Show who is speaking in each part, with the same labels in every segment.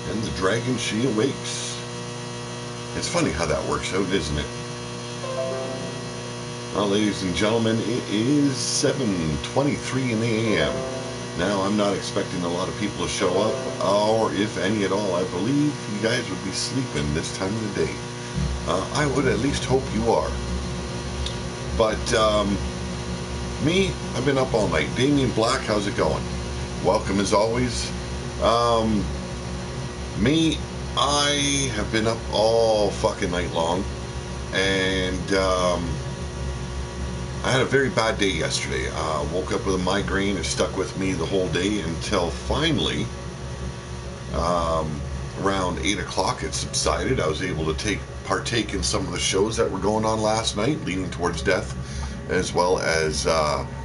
Speaker 1: And the dragon, she awakes. It's funny how that works out, isn't it? Well, ladies and gentlemen, it is 7:23 in the a.m. Now, I'm not expecting a lot of people to show up, or if any at all. I believe you guys would be sleeping this time of the day. I would at least hope you are. But, me, I've been up all night. Damien Black, how's it going? Welcome as always. Me, I have been up all fucking night long, and I had a very bad day yesterday. Woke up with a migraine. It stuck with me the whole day until finally, around 8 o'clock, it subsided. I was able to partake in some of the shows that were going on last night, Leaning Towards Death, as well as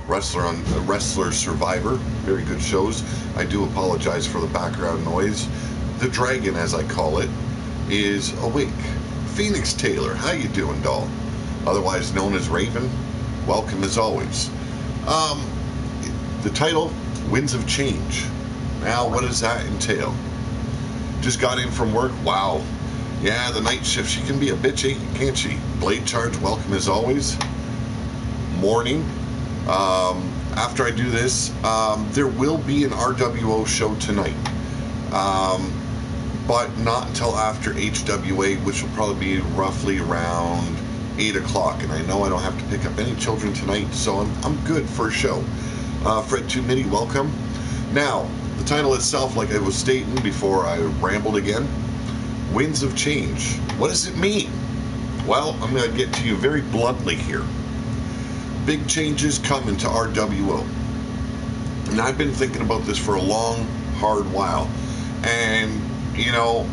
Speaker 1: Wrestler Survivor. Very good shows. I do apologize for the background noise. The dragon, as I call it, is awake. Phoenix Taylor, how you doing, doll? Otherwise known as Raven. Welcome as always. The title, Winds of Change. Now, what does that entail? Just got in from work. Wow. Yeah, the night shift, she can be a bitchy, can't she? Blade Charge, welcome as always. Morning. After I do this, there will be an RWO show tonight. But not until after HWA, which will probably be roughly around 8 o'clock. And I know I don't have to pick up any children tonight, so I'm good for a show. Fred 2 Mitty, welcome. Now, the title itself, like I was stating before I rambled again, Winds of Change. What does it mean? Well, I'm going to get to you very bluntly here. Big changes coming to RWO. And I've been thinking about this for a long, hard while. And, you know,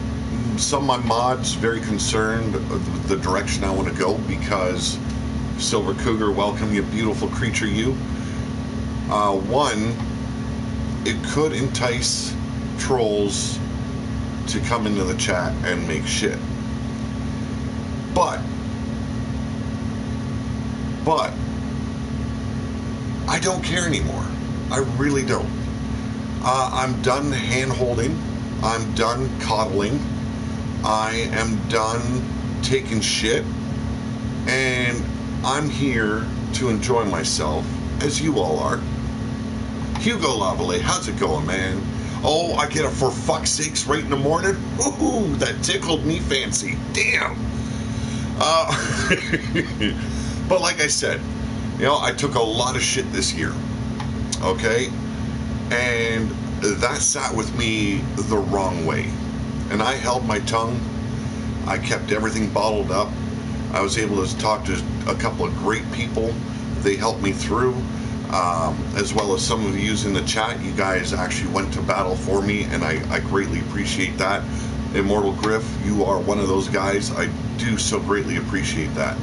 Speaker 1: some of my mods very concerned with the direction I want to go because Silver Cougar, welcome, you beautiful creature, you. One, it could entice trolls to come into the chat and make shit. But I don't care anymore. I really don't. I'm done hand-holding. I'm done coddling. I am done taking shit. And I'm here to enjoy myself, as you all are. Hugo Lavallee, how's it going, man? Oh, I get a for fuck's sakes right in the morning? Ooh, that tickled me fancy. Damn. But like I said, you know, I took a lot of shit this year. Okay? And that sat with me the wrong way. And I held my tongue. I kept everything bottled up. I was able to talk to a couple of great people. They helped me through. As well as some of you in the chat. You guys actually went to battle for me, and I greatly appreciate that. Immortal Griff, you are one of those guys. I do so greatly appreciate that.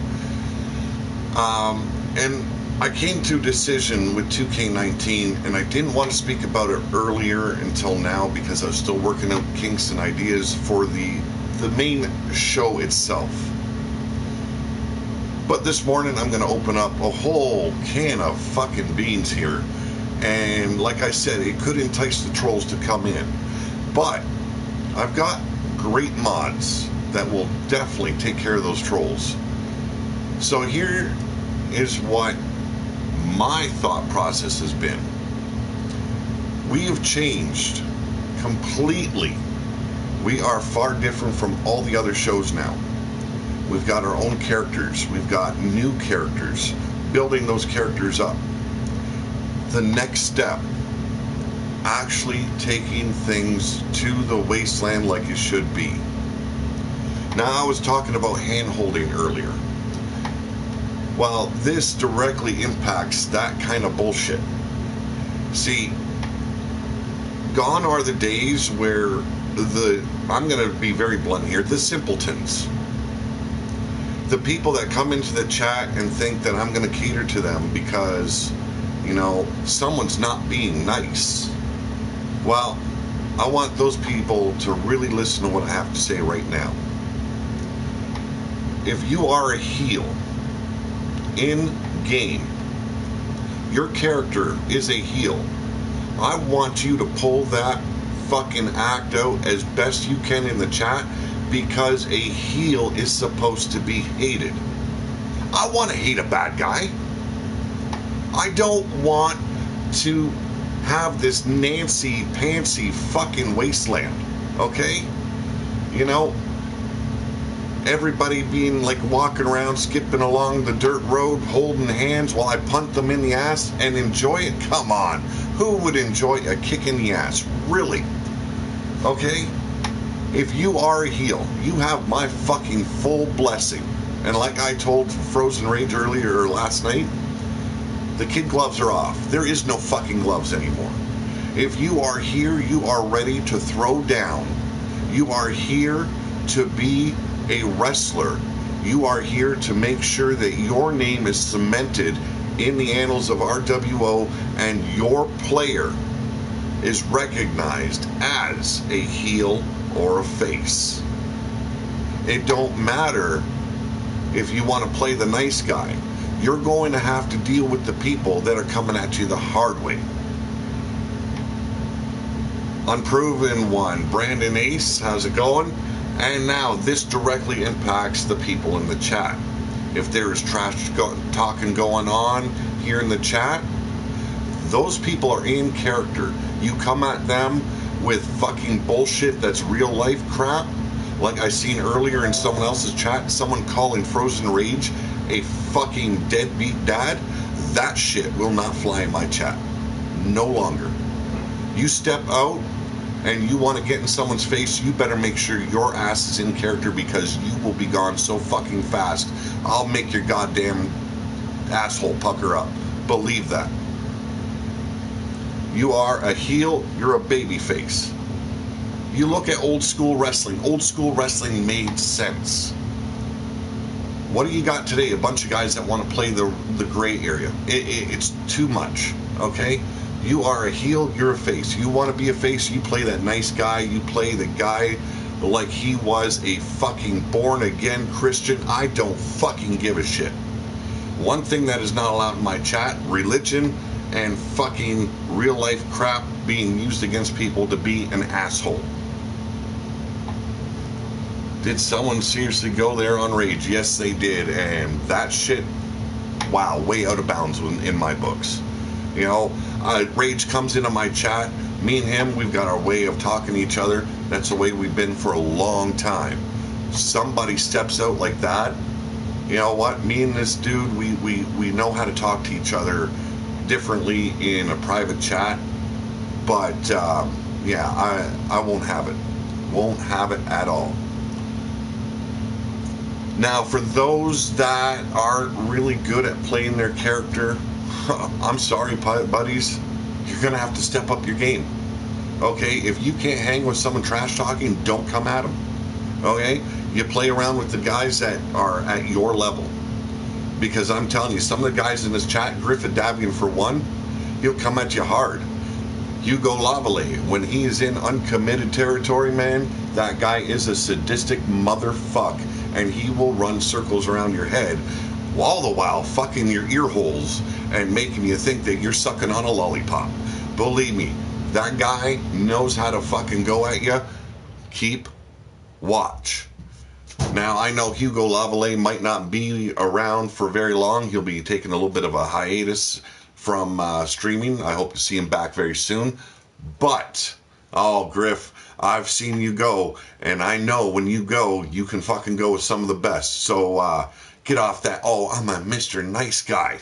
Speaker 1: And I came to a decision with 2K19, and I didn't want to speak about it earlier until now because I was still working out kinks and ideas for the main show itself. But this morning I'm going to open up a whole can of fucking beans here. And like I said, it could entice the trolls to come in. But I've got great mods that will definitely take care of those trolls. So here is what my thought process has been. We have changed completely. We are far different from all the other shows now. We've got our own characters. We've got new characters. Building those characters up. The next step, actually taking things to the wasteland like it should be. Now, I was talking about hand-holding earlier. Well, this directly impacts that kind of bullshit. See, gone are the days where I'm going to be very blunt here, the simpletons. The people that come into the chat and think that I'm going to cater to them because, you know, someone's not being nice. Well, I want those people to really listen to what I have to say right now. If you are a heel in game, your character is a heel, I want you to pull that fucking act out as best you can in the chat, because a heel is supposed to be hated. I want to hate a bad guy. I don't want to have this Nancy Pantsy fucking wasteland, okay? You know, everybody being like walking around, skipping along the dirt road, holding hands while I punt them in the ass and enjoy it. Come on. Who would enjoy a kick in the ass? Really? Okay? If you are a heel, you have my fucking full blessing. And like I told Frozen Rage earlier or last night, the kid gloves are off. There is no fucking gloves anymore. If you are here, you are ready to throw down. You are here to be a wrestler. You are here to make sure that your name is cemented in the annals of RWO and your player is recognized as a heel or a face. It don't matter if you want to play the nice guy. You're going to have to deal with the people that are coming at you the hard way. Unproven one, Brandon Ace, how's it going? And now this directly impacts the people in the chat. If there is trash talking going on here in the chat, those people are in character. You come at them with fucking bullshit that's real life crap, like I seen earlier in someone else's chat, someone calling Frozen Rage a fucking deadbeat dad. That shit will not fly in my chat. No longer. You step out and you want to get in someone's face, you better make sure your ass is in character, because you will be gone so fucking fast. I'll make your goddamn asshole pucker up. Believe that. You are a heel, you're a baby face. You look at old school wrestling. Old school wrestling made sense. What do you got today? A bunch of guys that want to play the gray area. It's too much, okay? You are a heel, you're a face. You want to be a face, you play that nice guy. You play the guy like he was a fucking born-again Christian. I don't fucking give a shit. One thing that is not allowed in my chat, religion and fucking real-life crap being used against people to be an asshole. Did someone seriously go there on Rage? Yes, they did. And that shit, wow, way out of bounds in my books. You know, Rage comes into my chat. Me and him, we've got our way of talking to each other. That's the way we've been for a long time. Somebody steps out like that, you know what? Me and this dude, we know how to talk to each other differently in a private chat. But, yeah, I won't have it. Won't have it at all. Now, for those that aren't really good at playing their character, I'm sorry, buddies. You're going to have to step up your game. Okay? If you can't hang with someone trash talking, don't come at them. Okay? You play around with the guys that are at your level. Because I'm telling you, some of the guys in this chat, Griffin Davian for one, he'll come at you hard. Hugo Lavallee, when he is in uncommitted territory, man, that guy is a sadistic motherfuck. And he will run circles around your head, all the while fucking your ear holes and making you think that you're sucking on a lollipop. Believe me, that guy knows how to fucking go at you. Keep watch. Now, I know Hugo Lavallee might not be around for very long. He'll be taking a little bit of a hiatus from streaming. I hope to see him back very soon. But, oh, Griff, I've seen you go, and I know when you go, you can fucking go with some of the best. So, get off that, oh, I'm a Mr. Nice Guy.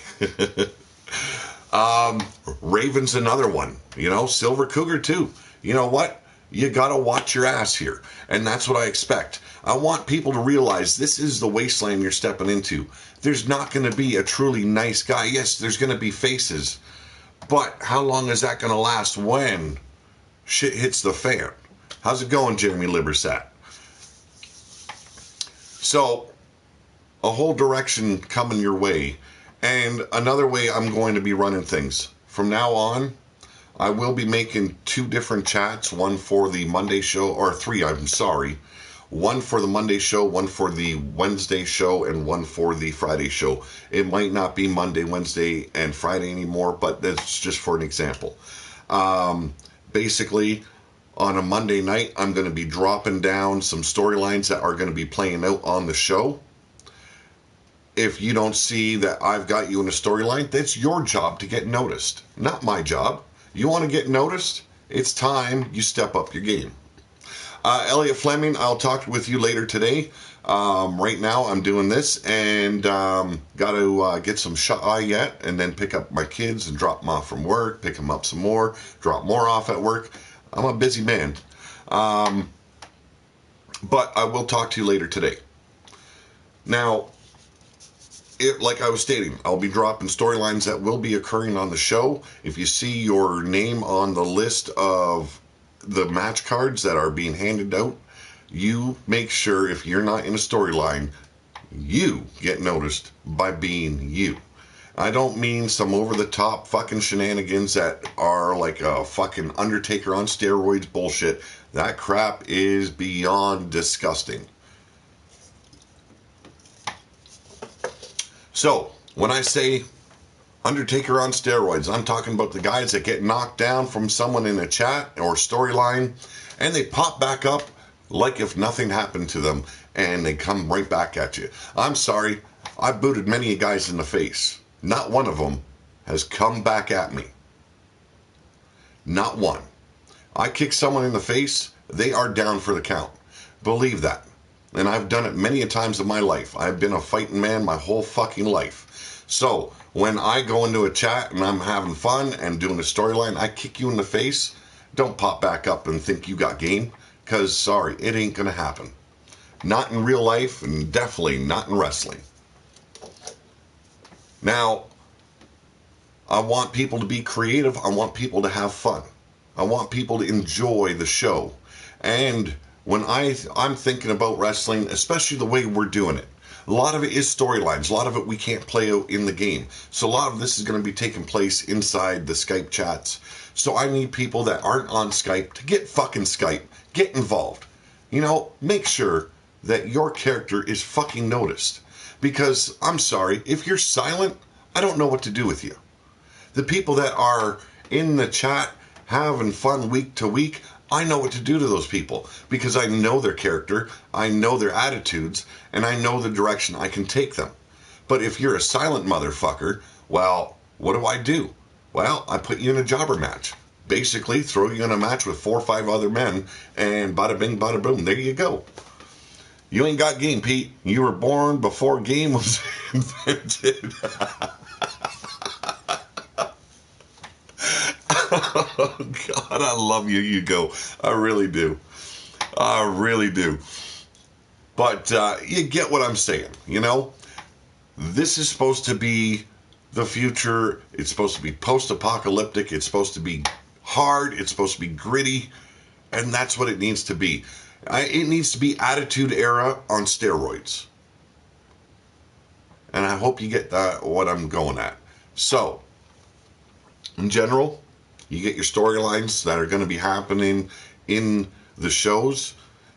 Speaker 1: Raven's another one, you know, Silver Cougar too. You know what? You gotta watch your ass here, and that's what I expect. I want people to realize this is the wasteland you're stepping into. There's not going to be a truly nice guy. Yes, there's going to be faces, but how long is that going to last when shit hits the fan? How's it going, Jeremy Libersat? So, a whole direction coming your way, and another way I'm going to be running things. From now on, I will be making 2 different chats, one for the Monday show, or 3, I'm sorry. One for the Monday show, one for the Wednesday show, and one for the Friday show. It might not be Monday, Wednesday, and Friday anymore, but that's just for an example. Basically, On a Monday night, I'm going to be dropping down some storylines that are going to be playing out on the show. If you don't see that I've got you in a storyline, that's your job to get noticed, not my job. You want to get noticed? It's time you step up your game. Elliot Fleming, I'll talk with you later today. Right now, I'm doing this and got to get some shut-eye yet, and then pick up my kids and drop them off from work, pick them up some more, drop more off at work. I'm a busy man. But I will talk to you later today. Now, like I was stating, I'll be dropping storylines that will be occurring on the show. If you see your name on the list of the match cards that are being handed out, you make sure, if you're not in a storyline, you get noticed by being you. I don't mean some over-the-top fucking shenanigans that are like a fucking Undertaker on steroids bullshit. That crap is beyond disgusting. So, when I say Undertaker on steroids, I'm talking about the guys that get knocked down from someone in a chat or storyline, and they pop back up like if nothing happened to them, and they come right back at you. I'm sorry, I booted many guys in the face. Not one of them has come back at me. Not one. I kick someone in the face, they are down for the count. Believe that. And I've done it many a times in my life. I've been a fighting man my whole fucking life. So, when I go into a chat and I'm having fun and doing a storyline, I kick you in the face, don't pop back up and think you got game, because, sorry, it ain't going to happen. Not in real life, and definitely not in wrestling. Now, I want people to be creative. I want people to have fun. I want people to enjoy the show. And when I'm thinking about wrestling, especially the way we're doing it, a lot of it is storylines. A lot of it we can't play out in the game. So a lot of this is going to be taking place inside the Skype chats. So I need people that aren't on Skype to get fucking Skype. Get involved. You know, make sure that your character is fucking noticed. Because, I'm sorry, if you're silent, I don't know what to do with you. The people that are in the chat having fun week to week, I know what to do to those people because I know their character, I know their attitudes, and I know the direction I can take them. But if you're a silent motherfucker, well, what do? Well, I put you in a jobber match. Basically, throw you in a match with 4 or 5 other men, and bada bing, bada boom, there you go. You ain't got game, Pete. You were born before game was invented. Oh, God, I love you, Hugo. I really do. I really do. But you get what I'm saying, you know? This is supposed to be the future. It's supposed to be post-apocalyptic. It's supposed to be hard. It's supposed to be gritty. And that's what it needs to be. It needs to be Attitude Era on steroids. And I hope you get what I'm going at. So, in general, you get your storylines that are going to be happening in the shows.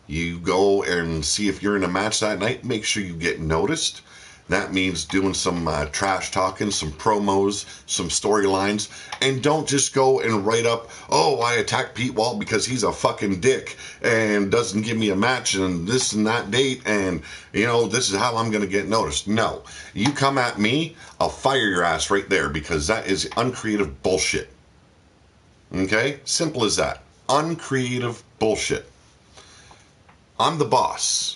Speaker 1: You go and see if you're in a match that night. Make sure you get noticed. That means doing some trash talking, some promos, some storylines. And don't just go and write up, oh, I attacked Pete Walt because he's a fucking dick and doesn't give me a match and this and that date and, you know, this is how I'm going to get noticed. No. You come at me, I'll fire your ass right there because that is uncreative bullshit. Okay? Simple as that. Uncreative bullshit. I'm the boss.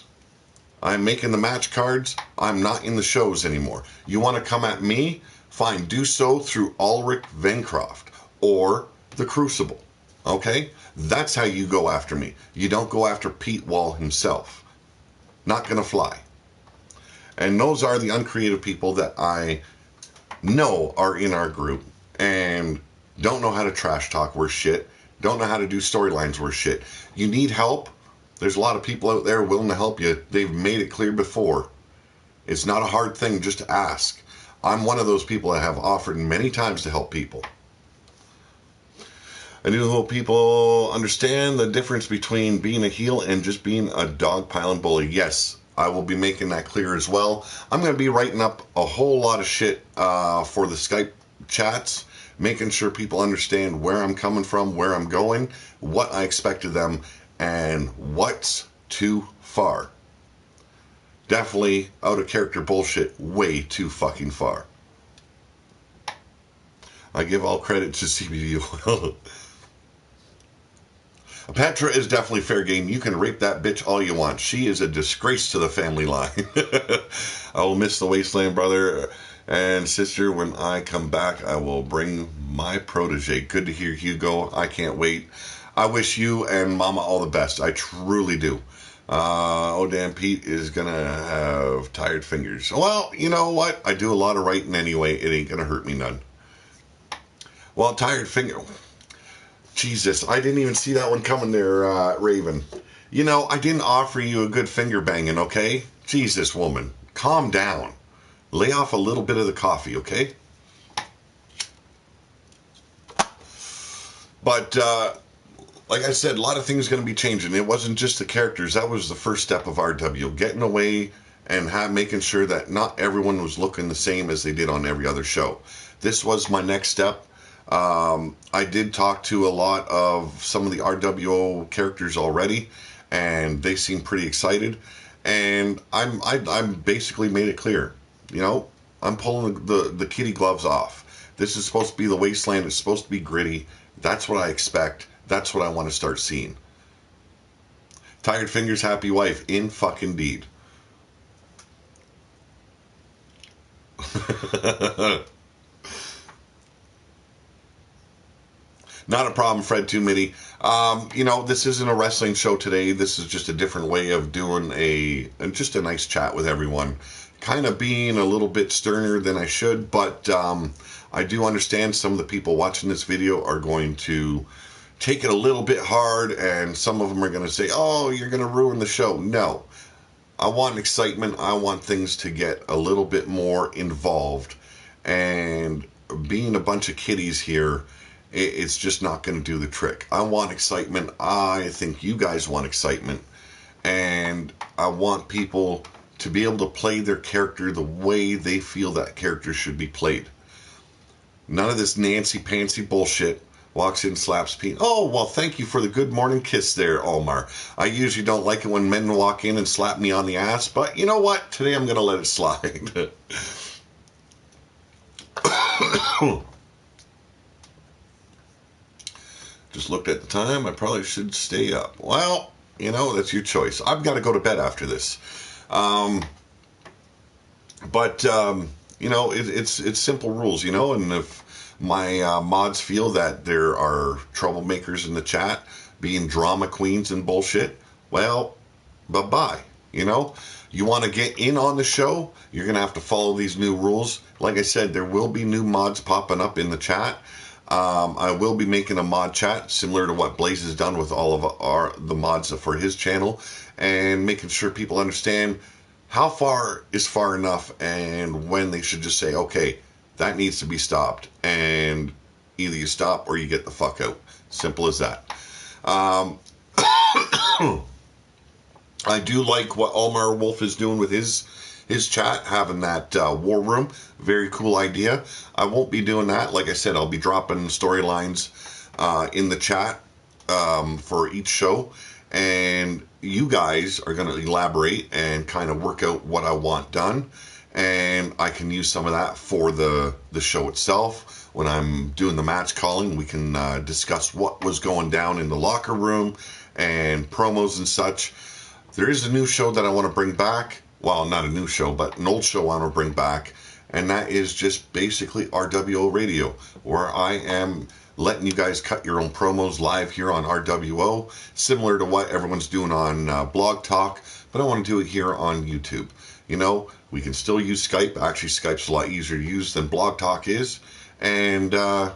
Speaker 1: I'm making the match cards. I'm not in the shows anymore. You want to come at me? Fine, do so through Ulrich Vencroft or the Crucible. Okay? That's how you go after me. You don't go after Pete Wall himself. Not gonna fly. And those are the uncreative people that I know are in our group and don't know how to trash talk worth shit. Don't know how to do storylines worth shit. You need help? There's a lot of people out there willing to help you. They've made it clear before. It's not a hard thing just to ask. I'm one of those people that have offered many times to help people. I do hope people understand the difference between being a heel and just being a dog piling bully. Yes, I will be making that clear as well. I'm going to be writing up a whole lot of shit for the Skype chats making sure people understand where I'm coming from, where I'm going, what I expect of them, and what's too far. Definitely out of character bullshit, way too fucking far. I give all credit to CBD. Petra is definitely fair game. You can rape that bitch all you want. She is a disgrace to the family line. I will miss the wasteland, brother and sister. When I come back, I will bring my protege. Good to hear, Hugo. I can't wait. I wish you and Mama all the best. I truly do. Oh, damn, Pete is going to have tired fingers. Well, you know what? I do a lot of writing anyway. It ain't going to hurt me none. Well, tired finger... Jesus, I didn't even see that one coming there, Raven. You know, I didn't offer you a good finger banging, okay? Jesus, woman. Calm down. Lay off a little bit of the coffee, okay? But, like I said, a lot of things are going to be changing. It wasn't just the characters. That was the first step of RWO. Getting away and making sure that not everyone was looking the same as they did on every other show. This was my next step. I did talk to a lot of some of the RWO characters already, and they seem pretty excited. And I'm basically made it clear, you know, I'm pulling the kitty gloves off. This is supposed to be the wasteland. It's supposed to be gritty. That's what I expect. That's what I want to start seeing. Tired fingers, happy wife. In fucking deed. Not a problem, Fred Too Many. You know, this isn't a wrestling show today. This is just a different way of doing just a nice chat with everyone. Kind of being a little bit sterner than I should, but I do understand some of the people watching this video are going to take it a little bit hard, and some of them are going to say, oh, you're going to ruin the show. No. I want excitement. I want things to get a little bit more involved. And being a bunch of kiddies here, it's just not going to do the trick. I want excitement. I think you guys want excitement. And I want people to be able to play their character the way they feel that character should be played. None of this Nancy-pantsy bullshit. Walks in, slaps Pete. Oh, well, thank you for the good morning kiss there, Omar. I usually don't like it when men walk in and slap me on the ass, but you know what? Today I'm going to let it slide. Just looked at the time. I probably should stay up. Well, you know, that's your choice. I've got to go to bed after this. But you know, it's simple rules, you know, and if my mods feel that there are troublemakers in the chat being drama queens and bullshit, well, bye-bye, you know? You want to get in on the show, you're going to have to follow these new rules. Like I said, there will be new mods popping up in the chat. I will be making a mod chat similar to what Blaze has done with all of the mods for his channel, and making sure people understand how far is far enough and when they should just say, okay, that needs to be stopped, and either you stop or you get the fuck out. Simple as that. I do like what Omar Wolf is doing with his chat, having that war room. Very cool idea. I won't be doing that. Like I said, I'll be dropping storylines in the chat for each show, and you guys are going to elaborate and kind of work out what I want done, and I can use some of that for the show itself. When I'm doing the match calling, we can discuss what was going down in the locker room and promos and such. There is a new show that I want to bring back. Well, not a new show, but an old show I want to bring back, and that is just basically RWO Radio, where I am letting you guys cut your own promos live here on RWO, similar to what everyone's doing on Blog Talk, but I want to do it here on YouTube. You know, we can still use Skype. Actually, Skype's a lot easier to use than Blog Talk is, and have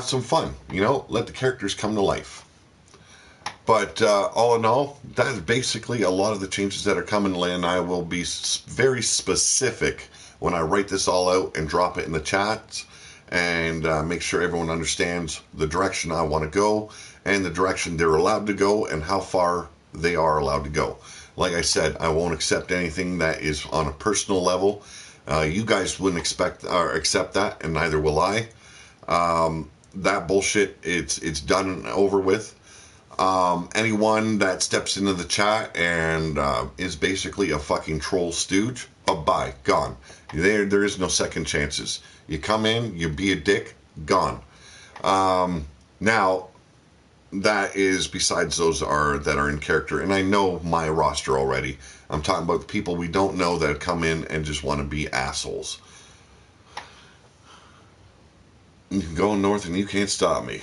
Speaker 1: some fun. You know, let the characters come to life. But all in all, that is basically a lot of the changes that are coming, and I will be very specific when I write this all out and drop it in the chats, and make sure everyone understands the direction I want to go and the direction they're allowed to go and how far they are allowed to go. Like I said, I won't accept anything that is on a personal level. You guys wouldn't expect or accept that, and neither will I. That bullshit, it's done and over with. Anyone that steps into the chat and is basically a fucking troll stooge, bye, gone. There is no second chances. You come in, you be a dick, gone. Now, that is besides those that are in character, and I know my roster already. I'm talking about the people we don't know that come in and just want to be assholes. You can go north and you can't stop me.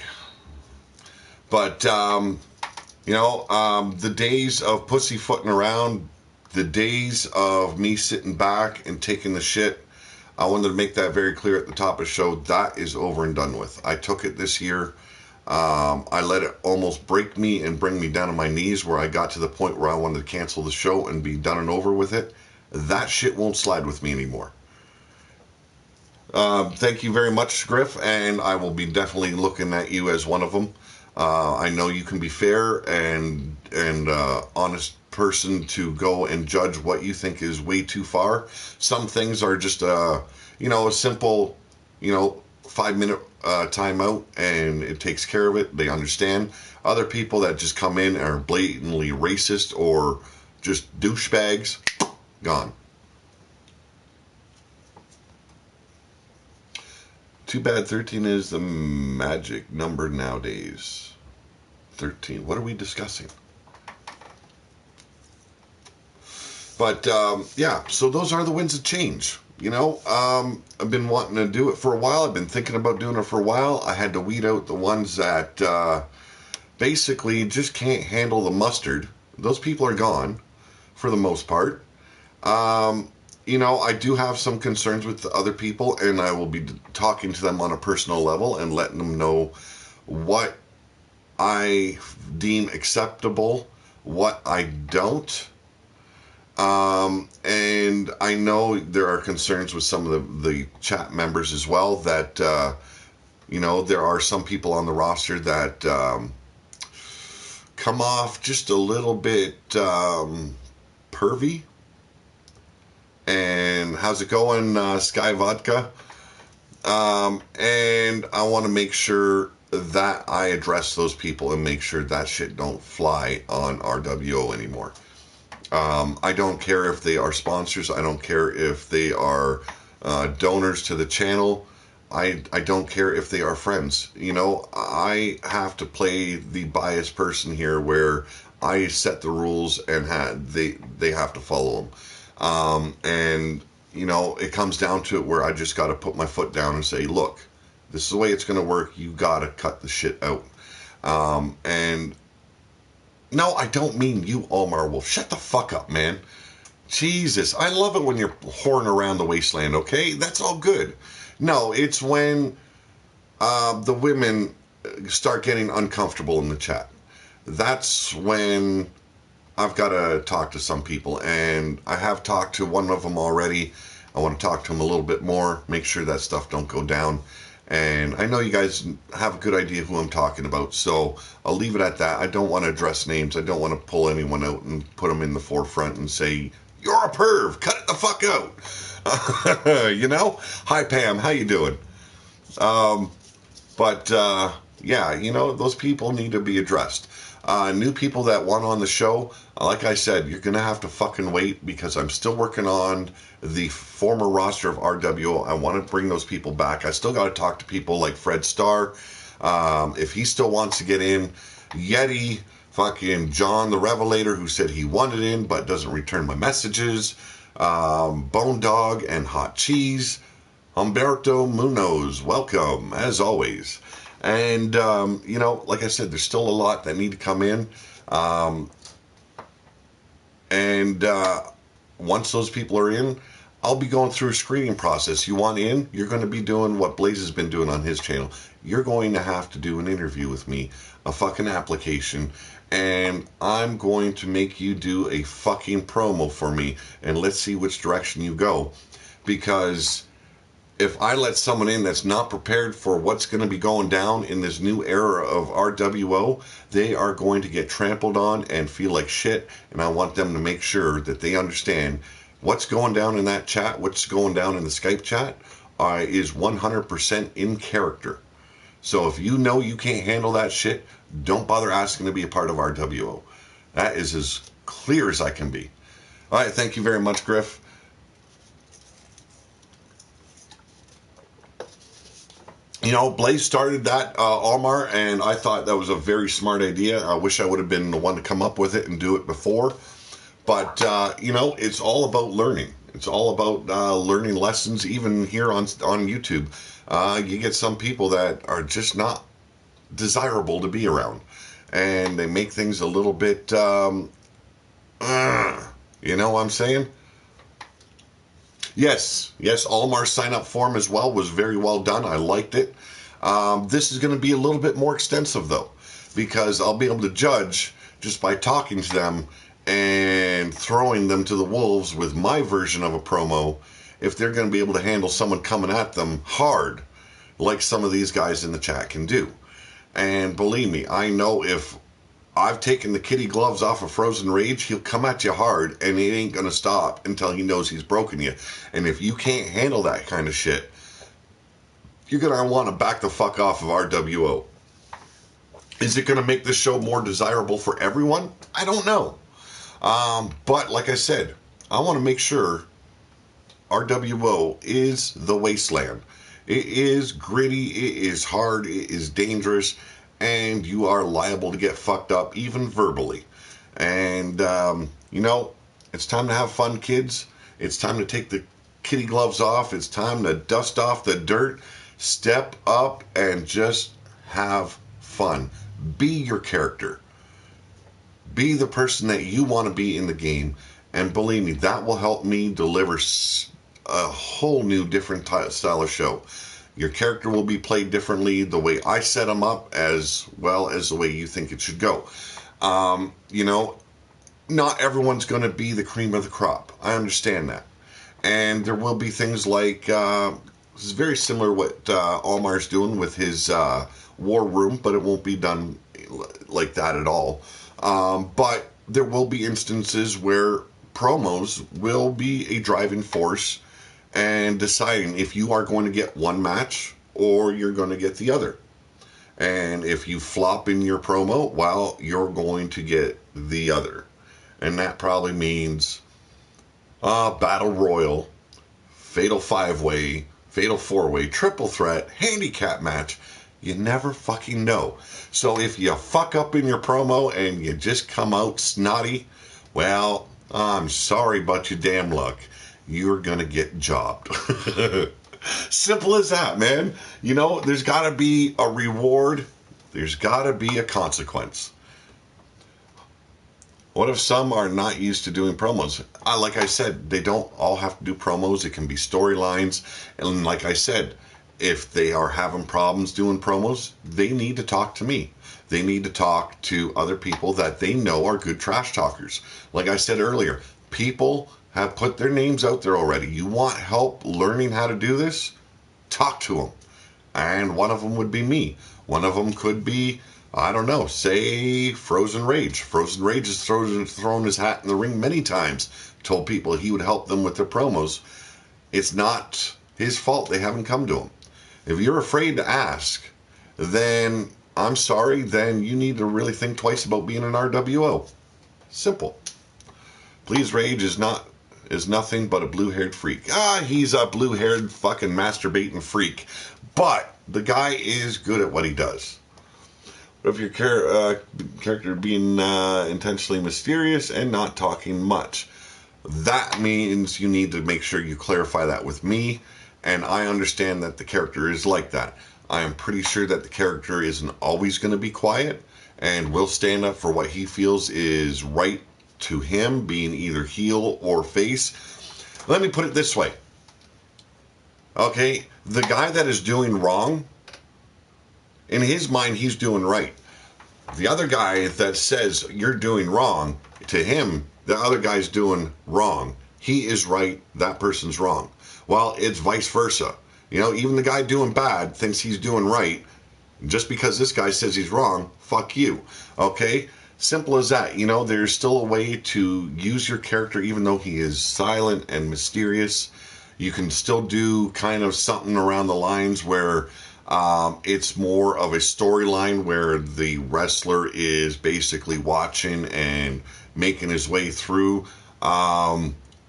Speaker 1: But, the days of pussyfooting around, the days of me sitting back and taking the shit, I wanted to make that very clear at the top of the show. That is over and done with. I took it this year. I let it almost break me and bring me down to my knees where I got to the point where I wanted to cancel the show and be done and over with it. That shit won't slide with me anymore. Thank you very much, Griff, and I will be definitely looking at you as one of them. I know you can be fair and honest person to go and judge what you think is way too far. Some things are just a simple 5-minute timeout, and it takes care of it. They understand. Other people that just come in and are blatantly racist or just douchebags, gone. Too bad 13 is the magic number nowadays. 13. What are we discussing? But, so those are the winds of change. I've been wanting to do it for a while. I've been thinking about doing it for a while. I had to weed out the ones that basically just can't handle the mustard. Those people are gone for the most part. I do have some concerns with the other people, and I will be talking to them on a personal level and letting them know what I deem acceptable, what I don't. And I know there are concerns with some of the chat members as well that, there are some people on the roster that come off just a little bit pervy. And how's it going, Sky Vodka? And I want to make sure that I address those people and make sure that shit don't fly on RWO anymore. I don't care if they are sponsors. I don't care if they are donors to the channel. I don't care if they are friends. I have to play the biased person here where I set the rules and they have to follow them. It comes down to it where I just got to put my foot down and say, look, this is the way it's going to work. You got to cut the shit out. And no, I don't mean you, Omar Wolf. Shut the fuck up, man. Jesus. I love it when you're whoring around the wasteland, okay? That's all good. No, it's when the women start getting uncomfortable in the chat. That's when I've got to talk to some people, and I have talked to one of them already. I want to talk to him a little bit more, make sure that stuff don't go down. And I know you guys have a good idea who I'm talking about, so I'll leave it at that. I don't want to address names. I don't want to pull anyone out and put them in the forefront and say, you're a perv, cut it the fuck out. Hi, Pam, how you doing? Those people need to be addressed. New people that want on the show, like I said, you're going to have to fucking wait because I'm still working on the former roster of RWO. I want to bring those people back. I still got to talk to people like Fred Starr. If he still wants to get in, Yeti, fucking John the Revelator, who said he wanted in but doesn't return my messages, Bone Dog and Hot Cheese, Humberto Munoz, welcome, as always. And, like I said, there's still a lot that need to come in. Once those people are in, I'll be going through a screening process. You want in, you're going to be doing what Blaze has been doing on his channel. You're going to have to do an interview with me, a fucking application, and I'm going to make you do a fucking promo for me, and let's see which direction you go. Because if I let someone in that's not prepared for what's going to be going down in this new era of RWO, they are going to get trampled on and feel like shit, and I want them to make sure that they understand What's going down in that chat, what's going down in the Skype chat, is 100% in character. So if you know you can't handle that shit, don't bother asking to be a part of RWO. That is as clear as I can be. All right, thank you very much, Griff. You know, Blaze started that, Almar, and I thought that was a very smart idea. I wish I would have been the one to come up with it and do it before. But, you know, it's all about learning. It's all about learning lessons, even here on YouTube. You get some people that are just not desirable to be around. And they make things a little bit, you know what I'm saying? Yes, Almar's sign-up form as well was very well done. I liked it. This is going to be a little bit more extensive, though, because I'll be able to judge just by talking to them and throwing them to the wolves with my version of a promo if they're going to be able to handle someone coming at them hard, like some of these guys in the chat can do. And believe me, I know if I've taken the kitty gloves off of Frozen Rage, he'll come at you hard, and he ain't going to stop until he knows he's broken you. And if you can't handle that kind of shit, you're going to want to back the fuck off of RWO. Is it going to make this show more desirable for everyone? I don't know. But like I said, I want to make sure RWO is the wasteland. It is gritty, it is hard, it is dangerous, and you are liable to get fucked up, even verbally. And, you know, it's time to have fun, kids. It's time to take the kitty gloves off. It's time to dust off the dirt, step up, and just have fun. Be your character. Be the person that you want to be in the game. And believe me, that will help me deliver a whole new different style of show. Your character will be played differently, the way I set them up, as well as the way you think it should go. You know, not everyone's going to be the cream of the crop. I understand that. And there will be things like, this is very similar to what Almar's doing with his war room, but it won't be done like that at all. But there will be instances where promos will be a driving force and deciding if you are going to get one match or you're going to get the other. And if you flop in your promo, well, you're going to get the other. And that probably means Battle Royal, Fatal 5-Way, Fatal 4-Way, Triple Threat, Handicap match. You never fucking know. So if you fuck up in your promo and you just come out snotty, well, I'm sorry about your damn luck. You're going to get jobbed. Simple as that, man. You know, there's got to be a reward. There's got to be a consequence. What if some are not used to doing promos? Like I said, they don't all have to do promos. It can be storylines. And like I said, if they are having problems doing promos, they need to talk to me. They need to talk to other people that they know are good trash talkers. Like I said earlier, people have put their names out there already. You want help learning how to do this? Talk to them. And one of them would be me. One of them could be, I don't know, say Frozen Rage. Frozen Rage has thrown his hat in the ring many times. Told people he would help them with their promos. It's not his fault they haven't come to him. If you're afraid to ask, then I'm sorry, then you need to really think twice about being an RWO. Simple. Please Rage is nothing but a blue-haired freak. He's a blue-haired fucking masturbating freak. But the guy is good at what he does. But if your character being intentionally mysterious and not talking much, that means you need to make sure you clarify that with me. And I understand that the character is like that. I am pretty sure that the character isn't always going to be quiet and will stand up for what he feels is right to him, being either heel or face. Let me put it this way. Okay, the guy that is doing wrong, in his mind, he's doing right. The other guy that says you're doing wrong, to him, the other guy's doing wrong. He is right, that person's wrong. Well, it's vice versa. You know, even the guy doing bad thinks he's doing right. Just because this guy says he's wrong, fuck you. Okay? Simple as that. You know, there's still a way to use your character, even though he is silent and mysterious. You can still do kind of something around the lines where it's more of a storyline where the wrestler is basically watching and making his way through.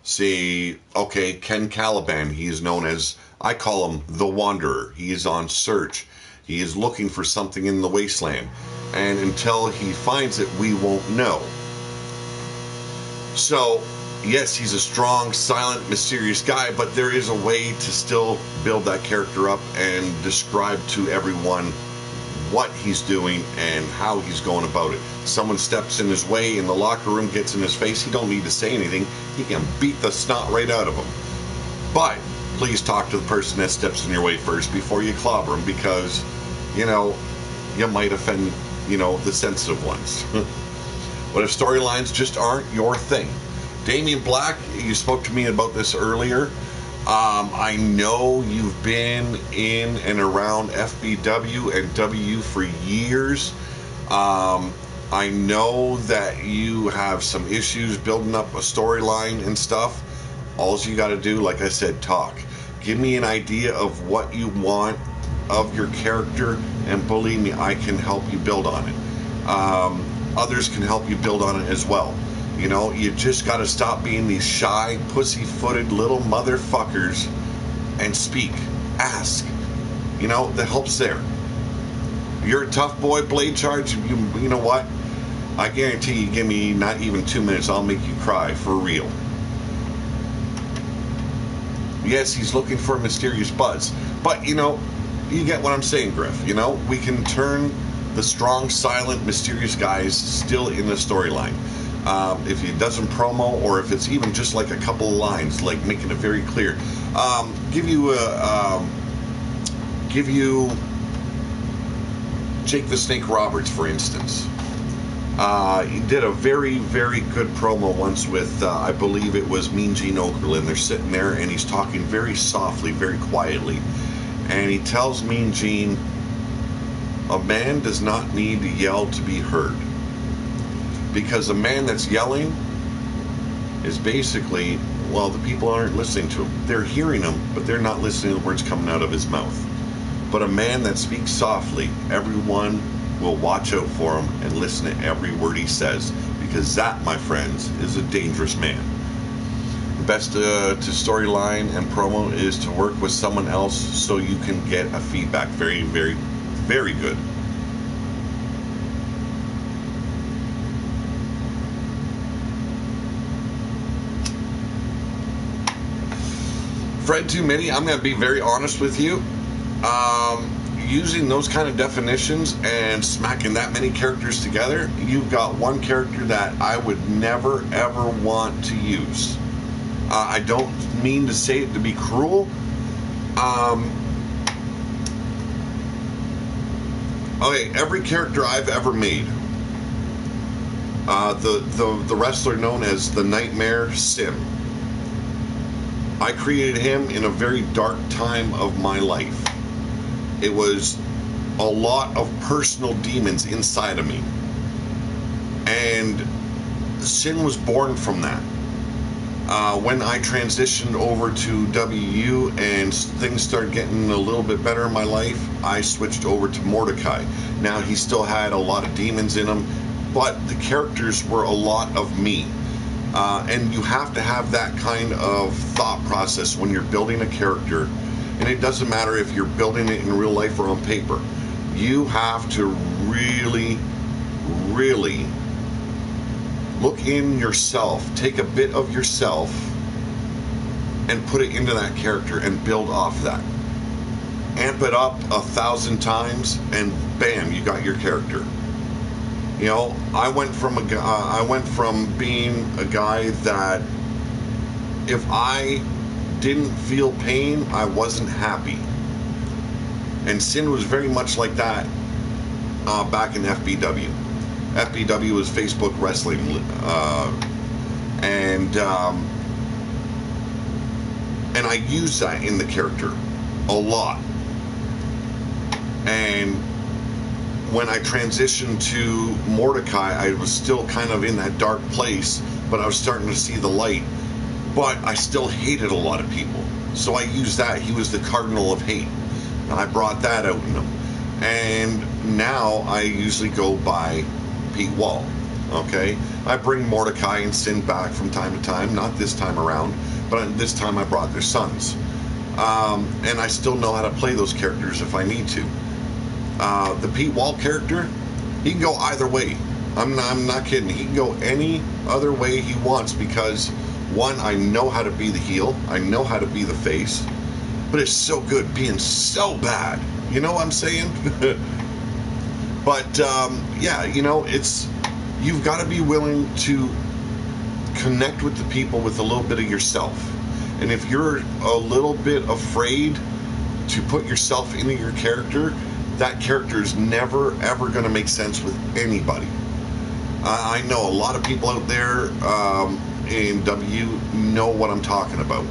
Speaker 1: See, okay, Ken Caliban, he is known as, I call him the Wanderer. He is on search. He is looking for something in the wasteland. And until he finds it, we won't know. So, yes, he's a strong, silent, mysterious guy, but there is a way to still build that character up and describe to everyone what he's doing and how he's going about it. Someone steps in his way in the locker room, gets in his face, he don't need to say anything. He can beat the snot right out of him. But please talk to the person that steps in your way first before you clobber him, because, you know, you might offend, you know, the sensitive ones. What if storylines just aren't your thing? Damian Black, you spoke to me about this earlier. I know you've been in and around FBW and W for years. I know that you have some issues building up a storyline and stuff. All you got to do, like I said, talk. Give me an idea of what you want of your character, and believe me, I can help you build on it. Others can help you build on it as well. You know, you just got to stop being these shy, pussy-footed little motherfuckers and speak. Ask. You know, the help's there. You're a tough boy, Blade Charge. You know what? I guarantee you, give me not even 2 minutes, I'll make you cry for real. Yes, he's looking for a mysterious buzz. But, you know, you get what I'm saying, Griff. You know, we can turn the strong, silent, mysterious guys still in the storyline. If he doesn't promo, or if it's even just like a couple of lines, like making it very clear. Give you Jake the Snake Roberts, for instance. He did a very, very good promo once with, I believe it was Mean Gene Okerlund. They're sitting there, and he's talking very softly, very quietly. And he tells Mean Gene, a man does not need to yell to be heard. Because a man that's yelling is basically, well, the people aren't listening to him. They're hearing him, but they're not listening to the words coming out of his mouth. But a man that speaks softly, everyone will watch out for him and listen to every word he says. Because that, my friends, is a dangerous man. The best to storyline and promo is to work with someone else so you can get a feedback. Very, very, very good. Fred Too Many, I'm going to be very honest with you. Using those kind of definitions and smacking that many characters together, you've got one character that I would never, ever want to use. I don't mean to say it to be cruel. Okay, every character I've ever made, the wrestler known as the Nightmare Sim, I created him in a very dark time of my life. It was a lot of personal demons inside of me. And sin was born from that. When I transitioned over to WU and things started getting a little bit better in my life, I switched over to Mordecai. Now, he still had a lot of demons in him, but the characters were a lot of me. And you have to have that kind of thought process when you're building a character. And it doesn't matter if you're building it in real life or on paper. You have to really, really look in yourself. Take a bit of yourself and put it into that character and build off that. Amp it up 1,000 times and bam, you got your character. You know, I went from being a guy that if I didn't feel pain, I wasn't happy. And Sin was very much like that back in FBW. FBW was Facebook Wrestling, and I used that in the character a lot. And when I transitioned to Mordecai, I was still kind of in that dark place, but I was starting to see the light. But I still hated a lot of people. So I used that. He was the cardinal of hate. And I brought that out in him. And now I usually go by Pete Wall. Okay? I bring Mordecai and Sin back from time to time. Not this time around, but this time I brought their sons. And I still know how to play those characters if I need to. The Pete Wall character, he can go either way. I'm not kidding. He can go any other way he wants because, one, I know how to be the heel. I know how to be the face. But it's so good being so bad. You know what I'm saying? But, yeah, you know, you've got to be willing to connect with the people with a little bit of yourself. And if you're a little bit afraid to put yourself into your character, that character is never, ever going to make sense with anybody. I know a lot of people out there in W know what I'm talking about.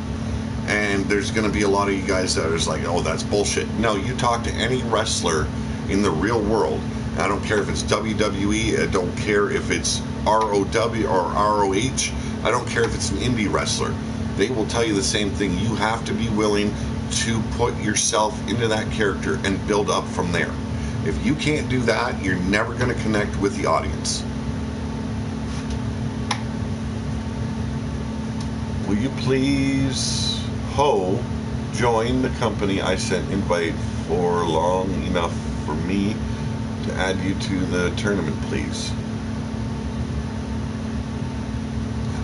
Speaker 1: And there's going to be a lot of you guys that are just like, oh, that's bullshit. No, you talk to any wrestler in the real world. I don't care if it's WWE. I don't care if it's ROW or ROH. I don't care if it's an indie wrestler. They will tell you the same thing. You have to be willing to put yourself into that character and build up from there. If you can't do that, you're never going to connect with the audience. Will you please, Ho, join the company? I sent invite for long enough for me to add you to the tournament, please.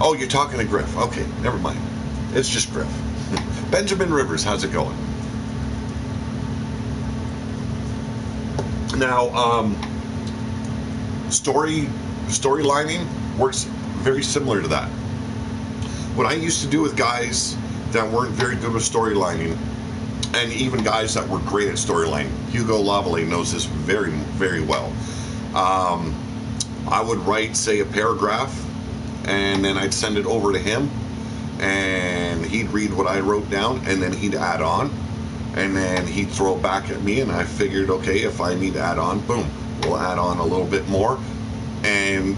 Speaker 1: Oh, you're talking to Griff. Okay, never mind. It's just Griff. Benjamin Rivers, how's it going? Now, storylining works very similar to that. What I used to do with guys that weren't very good with storylining, and even guys that were great at storylining, Hugo Lavallee knows this very, very well. I would write, say, a paragraph, and then I'd send it over to him, and he'd read what I wrote down, and then he'd add on, and then he'd throw it back at me, and I figured, okay, if I need to add on, boom, we'll add on a little bit more. And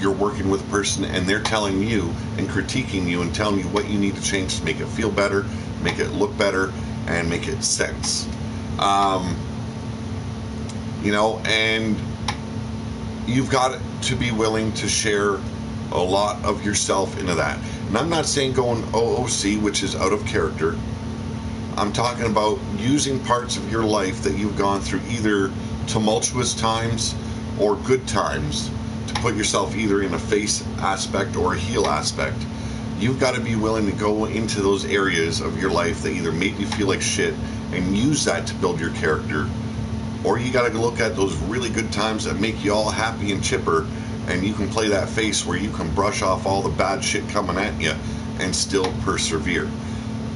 Speaker 1: you're working with a person, and they're telling you and critiquing you and telling you what you need to change to make it feel better, make it look better, and make it sense. You know, and you've got to be willing to share a lot of yourself into that. And I'm not saying going OOC, which is out of character. I'm talking about using parts of your life that you've gone through, either tumultuous times or good times, to put yourself either in a face aspect or a heel aspect. You've got to be willing to go into those areas of your life that either make you feel like shit and use that to build your character, or you got to look at those really good times that make you all happy and chipper, and you can play that face where you can brush off all the bad shit coming at you and still persevere.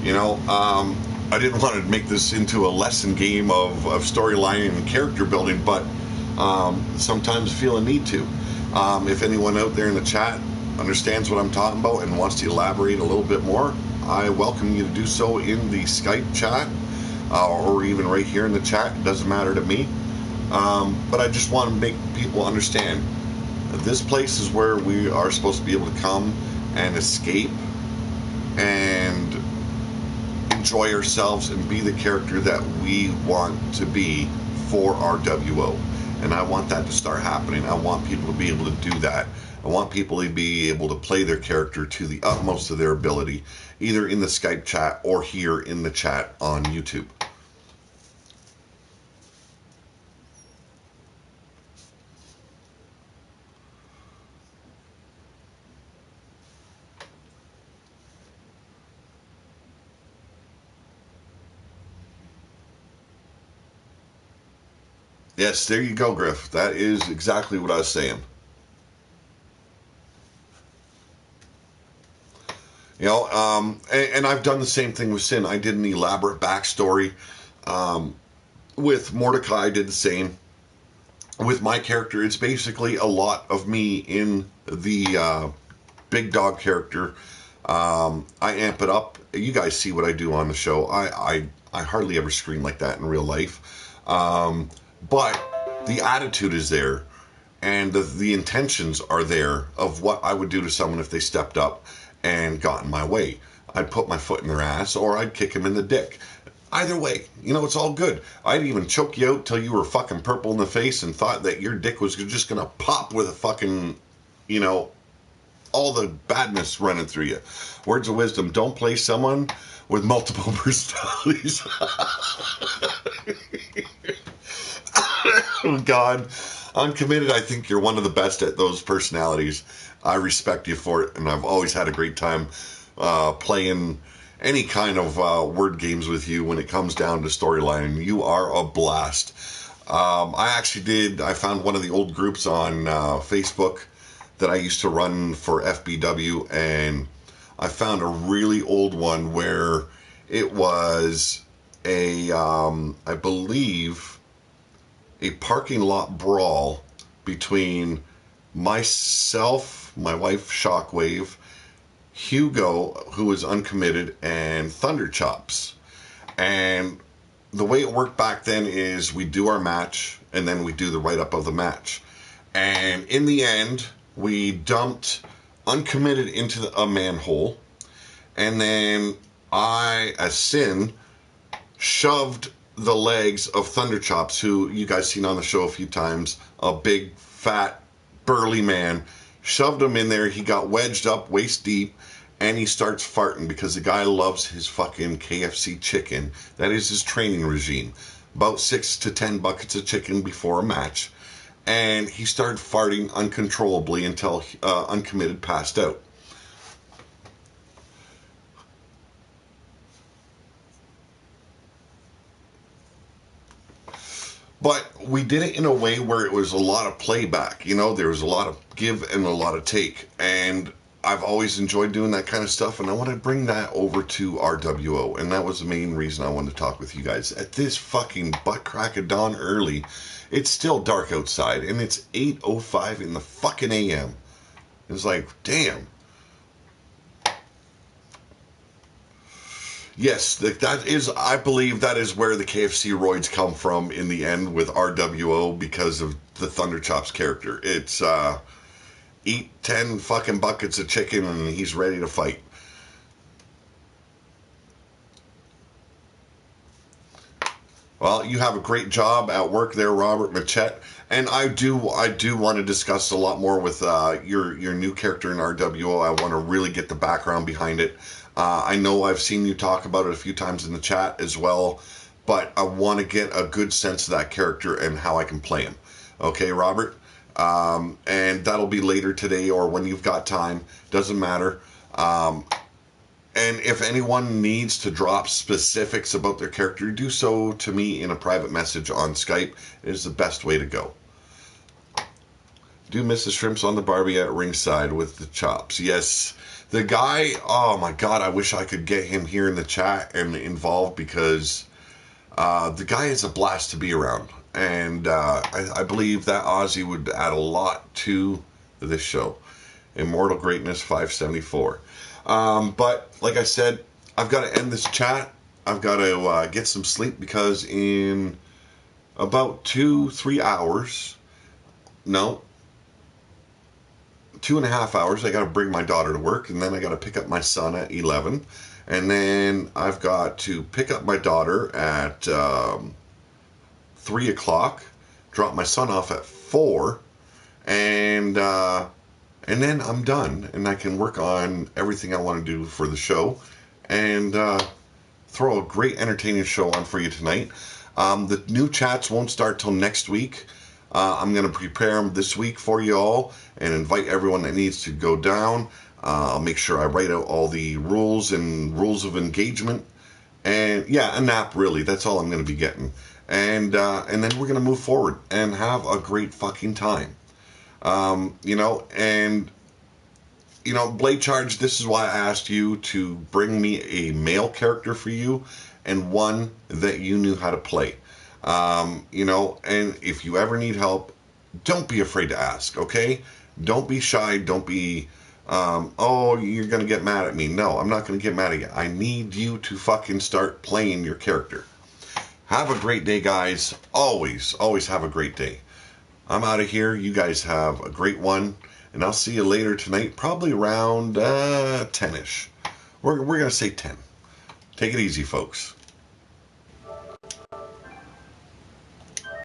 Speaker 1: You know, I didn't want to make this into a lesson game of storyline and character building, but sometimes feel a need to. If anyone out there in the chat understands what I'm talking about and wants to elaborate a little bit more, I welcome you to do so in the Skype chat or even right here in the chat. It doesn't matter to me. But I just want to make people understand that this place is where we are supposed to be able to come and escape and enjoy ourselves and be the character that we want to be for RWO. And I want that to start happening. I want people to be able to do that. I want people to be able to play their character to the utmost of their ability, either in the Skype chat or here in the chat on YouTube. Yes, there you go, Griff. That is exactly what I was saying. You know, and I've done the same thing with Sin. I did an elaborate backstory. With Mordecai, I did the same. With my character, it's basically a lot of me in the Big Dog character. I amp it up. You guys see what I do on the show. I hardly ever scream like that in real life. But the attitude is there, and the intentions are there of what I would do to someone if they stepped up and got in my way. I'd put my foot in their ass, or I'd kick them in the dick. Either way, you know, it's all good. I'd even choke you out till you were fucking purple in the face and thought that your dick was just gonna pop with a fucking, you know, all the badness running through you. Words of wisdom: don't play someone with multiple personalities. Oh God, Uncommitted, I think you're one of the best at those personalities. I respect you for it, and I've always had a great time playing any kind of word games with you when it comes down to storyline. You are a blast. I found one of the old groups on Facebook that I used to run for FBW, and I found a really old one where it was I believe, a parking lot brawl between myself, my wife Shockwave, Hugo, who was Uncommitted, and Thunderchops. And the way it worked back then is we do our match, and then we do the write-up of the match. And in the end, we dumped Uncommitted into a manhole, and then I, as Sin, shoved the legs of Thunderchops, who you guys seen on the show a few times, a big, fat, burly man, shoved him in there. He got wedged up waist deep, and he starts farting because the guy loves his fucking KFC chicken. That is his training regime. About 6 to 10 buckets of chicken before a match. And he started farting uncontrollably until Uncommitted passed out. But we did it in a way where it was a lot of playback. You know, there was a lot of give and a lot of take. And I've always enjoyed doing that kind of stuff, and I want to bring that over to RWO. And that was the main reason I wanted to talk with you guys. At this fucking butt crack of dawn early, it's still dark outside, and it's 8:05 in the fucking AM. It's like, damn. Yes, that is, I believe that is where the KFC roids come from in the end with RWO, because of the Thunderchops character. It's, eat 10 fucking buckets of chicken and he's ready to fight. Well, you have a great job at work there, Robert Machette. And I do want to discuss a lot more with your new character in RWO. I want to really get the background behind it. I know I've seen you talk about it a few times in the chat as well, but I want to get a good sense of that character and how I can play him. Okay, Robert? And that'll be later today or when you've got time. Doesn't matter. And if anyone needs to drop specifics about their character, do so to me in a private message on Skype. It is the best way to go. Do miss the shrimps on the Barbie at ringside with the chops. Yes. The guy, oh my God, I wish I could get him here in the chat and involved, because the guy is a blast to be around. And I believe that Aussie would add a lot to this show. Immortal Greatness 574. But like I said, I've got to end this chat. I've got to get some sleep, because in about 2-3 hours, no, 2.5 hours, I got to bring my daughter to work, and then I got to pick up my son at 11, and then I've got to pick up my daughter at 3 o'clock, drop my son off at 4, and then I'm done, and I can work on everything I want to do for the show, and throw a great entertaining show on for you tonight. The new chats won't start till next week. I'm going to prepare them this week for you all and invite everyone that needs to go down. I'll make sure I write out all the rules and rules of engagement. And yeah, a nap, really. That's all I'm going to be getting. And then we're going to move forward and have a great fucking time. Blade Charge, this is why I asked you to bring me a male character for you, and one that you knew how to play. And if you ever need help, don't be afraid to ask, okay? Don't be shy. Don't be, you're going to get mad at me. No, I'm not going to get mad at you. I need you to fucking start playing your character. Have a great day, guys. Always, always have a great day. I'm out of here. You guys have a great one, and I'll see you later tonight, probably around 10-ish. We're going to say 10. Take it easy, folks.